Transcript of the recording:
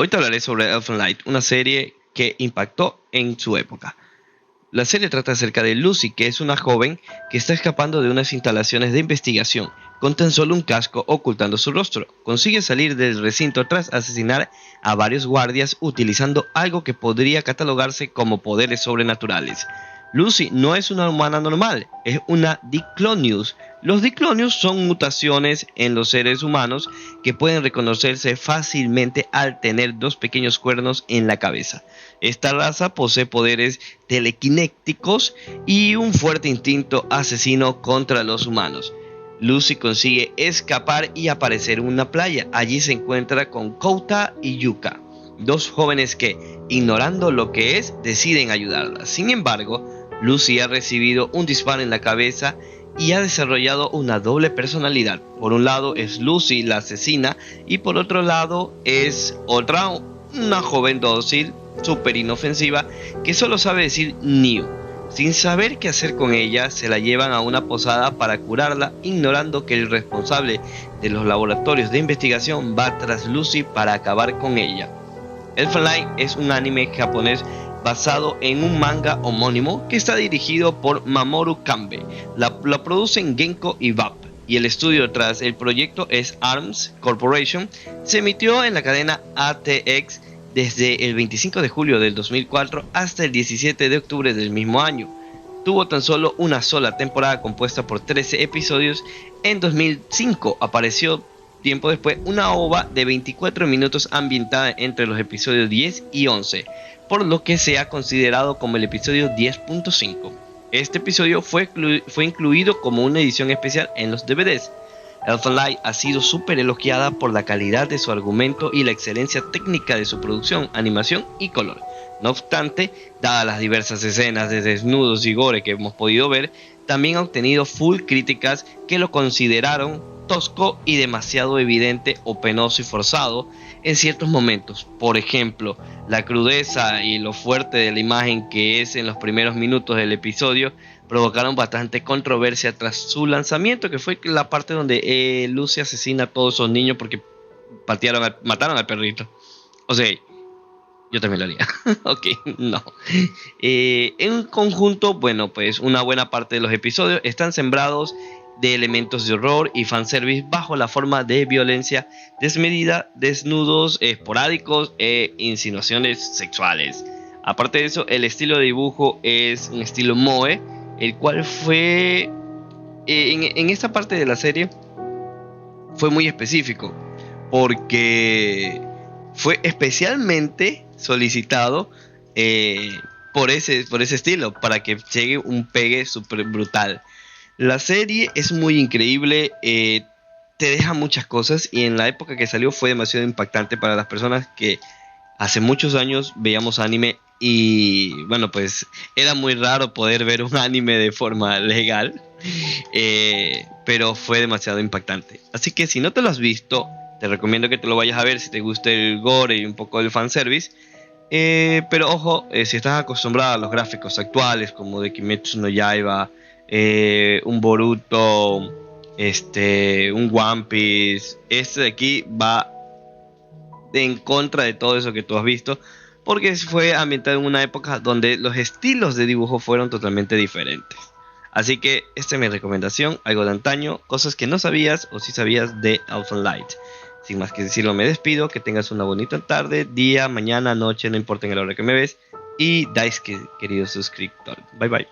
Hoy te hablaré sobre Elfen Light, una serie que impactó en su época. La serie trata acerca de Lucy, que es una joven que está escapando de unas instalaciones de investigación, con tan solo un casco ocultando su rostro. Consigue salir del recinto tras asesinar a varios guardias utilizando algo que podría catalogarse como poderes sobrenaturales. Lucy no es una humana normal, es una Diclonius. Los Diclonius son mutaciones en los seres humanos que pueden reconocerse fácilmente al tener dos pequeños cuernos en la cabeza. Esta raza posee poderes telequinéticos y un fuerte instinto asesino contra los humanos. Lucy consigue escapar y aparecer en una playa. Allí se encuentra con Kouta y Yuka, dos jóvenes que, ignorando lo que es, deciden ayudarla. Sin embargo, Lucy ha recibido un disparo en la cabeza y ha desarrollado una doble personalidad. Por un lado es Lucy la asesina y por otro lado es otra, una joven dócil, súper inofensiva, que solo sabe decir New. Sin saber qué hacer con ella, se la llevan a una posada para curarla, ignorando que el responsable de los laboratorios de investigación va tras Lucy para acabar con ella. Elfen Light es un anime japonés basado en un manga homónimo que está dirigido por Mamoru Kanbe. La producen Genko y VAP, y el estudio tras el proyecto es ARMS Corporation. Se emitió en la cadena ATX desde el 25 de julio del 2004 hasta el 17 de octubre del mismo año. Tuvo tan solo una sola temporada compuesta por 13 episodios. En 2005 apareció tiempo después una OVA de 24 minutos ambientada entre los episodios 10 y 11, por lo que se ha considerado como el episodio 10.5. Este episodio fue incluido como una edición especial en los DVDs. Elfen Light ha sido súper elogiada por la calidad de su argumento y la excelencia técnica de su producción, animación y color. No obstante, dadas las diversas escenas de desnudos y gore que hemos podido ver, también ha obtenido full críticas que lo consideraron tosco y demasiado evidente o penoso y forzado en ciertos momentos. Por ejemplo, la crudeza y lo fuerte de la imagen que es en los primeros minutos del episodio provocaron bastante controversia tras su lanzamiento, que fue la parte donde Lucy asesina a todos esos niños porque mataron al perrito. O sea, yo también lo haría. Ok, no. En conjunto, bueno, pues una buena parte de los episodios están sembrados de elementos de horror y fanservice bajo la forma de violencia desmedida, desnudos esporádicos e insinuaciones sexuales. Aparte de eso, el estilo de dibujo es un estilo moe, el cual fue en esta parte de la serie fue muy específico porque fue especialmente solicitado por ese estilo, para que llegue un pegue súper brutal. La serie es muy increíble, te deja muchas cosas, y en la época que salió fue demasiado impactante para las personas que hace muchos años veíamos anime. Y bueno, pues era muy raro poder ver un anime de forma legal, pero fue demasiado impactante. Así que si no te lo has visto, te recomiendo que te lo vayas a ver si te gusta el gore y un poco el fanservice. Pero ojo, si estás acostumbrado a los gráficos actuales como de Kimetsu no Yaiba, un Boruto, un One Piece, este de aquí va en contra de todo eso que tú has visto, porque fue ambientado en una época donde los estilos de dibujo fueron totalmente diferentes. Así que esta es mi recomendación, algo de antaño, cosas que no sabías o sí sabías de Elfen Light. Sin más que decirlo, me despido, que tengas una bonita tarde, día, mañana, noche, no importa en la hora que me ves. Y Daisuke, querido suscriptor. Bye bye.